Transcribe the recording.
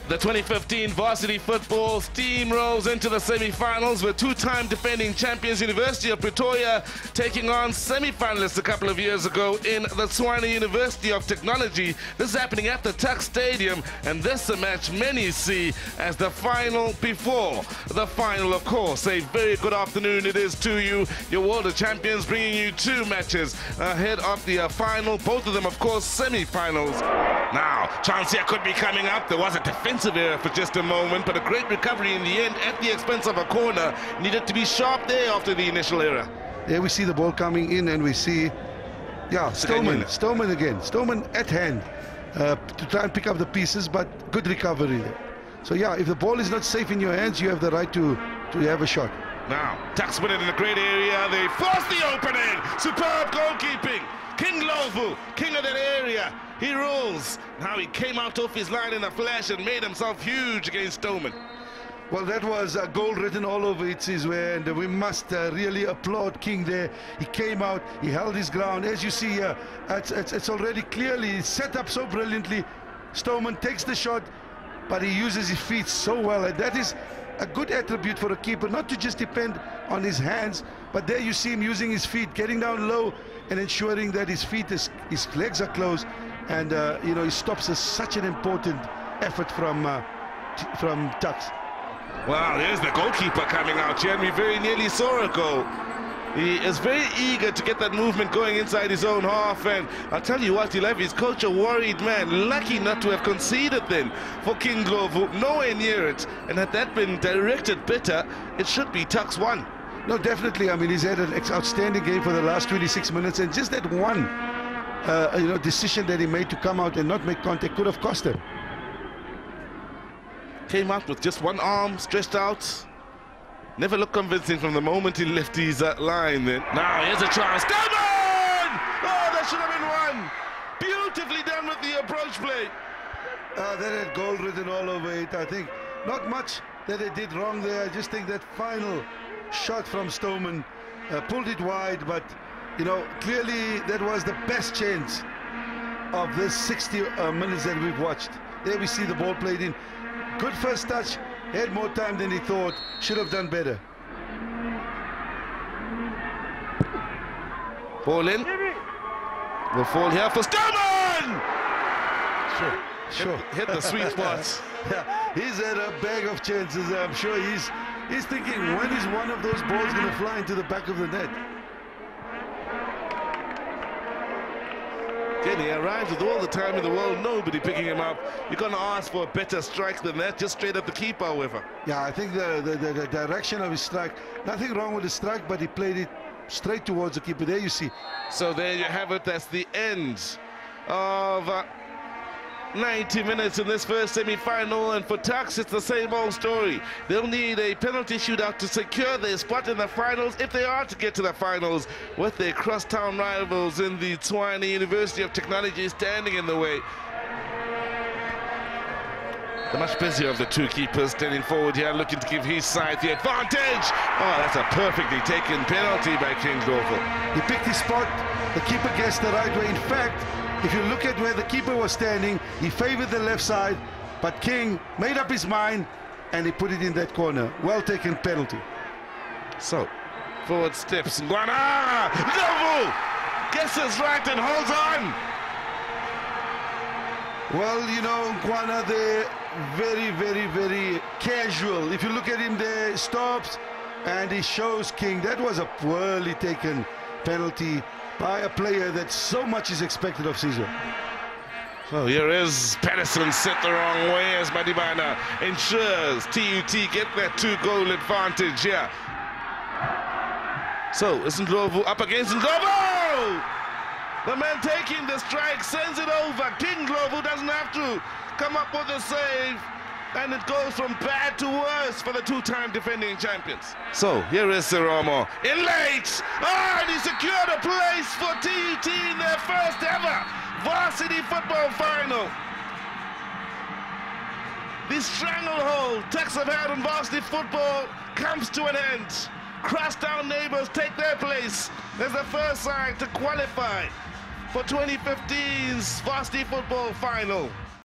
The 2015 varsity football steamrolls into the semi-finals with two-time defending champions University of Pretoria taking on semi-finalists a couple of years ago in the Tswane University of Technology. This is happening at the TUKS Stadium, and this is a match many see as the final before the final, of course. A very good afternoon it is to you. Your World of Champions bringing you two matches ahead of the final, both of them, of course, semi-finals. Now, chance here could be coming up. There was a defensive error for just a moment, but a great recovery in the end at the expense of a corner. Needed to be sharp there after the initial error. There we see the ball coming in, and we see, Stoneman again. Stoneman at hand to try and pick up the pieces, but good recovery there. So yeah, if the ball is not safe in your hands, you have the right to have a shot. Now, TUKS win it in a great area. They force the opening. Superb goalkeeping. King Lovu, king of that area. He rules. Now he came out off his line in a flash and made himself huge against Stoneman. Well, that was a goal written all over its way, and we must really applaud King there. He came out, he held his ground. As you see here, it's already clearly set up so brilliantly. Stoneman takes the shot, but he uses his feet so well, and that is a good attribute for a keeper, not to just depend on his hands, but there you see him using his feet, getting down low and ensuring that his legs are closed, and you know, he stops such an important effort from TUKS. Wow, there's the goalkeeper coming out here, and we very nearly saw a goal. He is very eager to get that movement going inside his own half, and I'll tell you what, he'll have his coach a worried man. Lucky not to have conceded then for King Glovo, nowhere near it. And had that been directed better, it should be TUKS 1. No, definitely. I mean, he's had an outstanding game for the last 26 minutes, and just that one decision that he made to come out and not make contact could have cost him. Came out with just one arm stretched out. Never looked convincing from the moment he left his line then. Now here's a chance. Stoneman! Oh, that should have been one. Beautifully done with the approach play. That had goal written all over it. I think not much that they did wrong there. I just think that final shot from Stoneman pulled it wide, but you know, clearly that was the best chance of this 60 minutes that we've watched. There we see the ball played in. Good first touch. Had more time than he thought. Should have done better. Ball in. Will fall here for Stoneman! Sure. Hit the sweet spots. Yeah, he's had a bag of chances. I'm sure he's thinking, when is one of those balls going to fly into the back of the net? Again, he arrives with all the time in the world, nobody picking him up. You're going to ask for a better strike than that, just straight at the keeper, however. Yeah, I think the direction of his strike, nothing wrong with the strike, but he played it straight towards the keeper. There you see. So there you have it. That's the end of 90 minutes in this first semi-final, and for TUKS it's the same old story. They'll need a penalty shootout to secure their spot in the finals, if they are to get to the finals, with their crosstown rivals in the Tswane University of Technology standing in the way. The much busier of the two keepers standing forward here, looking to give his side the advantage. Oh, that's a perfectly taken penalty by King Glovo. He picked his spot, the keeper guessed the right way. In fact, if you look at where the keeper was standing, he favored the left side, but King made up his mind and he put it in that corner. Well taken penalty. So, forward steps. Ngwana! Glovo! Guesses right and holds on. Well, you know, Ngwana, they're very, very, very casual. If you look at him there, he stops and he shows King. That was a poorly taken penalty by a player that so much is expected of Caesar. So here is Patterson set the wrong way as Madibana ensures TUT get that two-goal advantage here. So it's Ndlovu up against Ndlovu! The man taking the strike sends it over. King Ndlovu doesn't have to come up with a save, and it goes from bad to worse for the two-time defending champions. So here is Siromo in late. Oh, and he secured a place for TUT in their first ever varsity football final. The stranglehold TUKS have had on varsity football comes to an end. Crosstown neighbors take their place as the first side to qualify for 2015's varsity football final.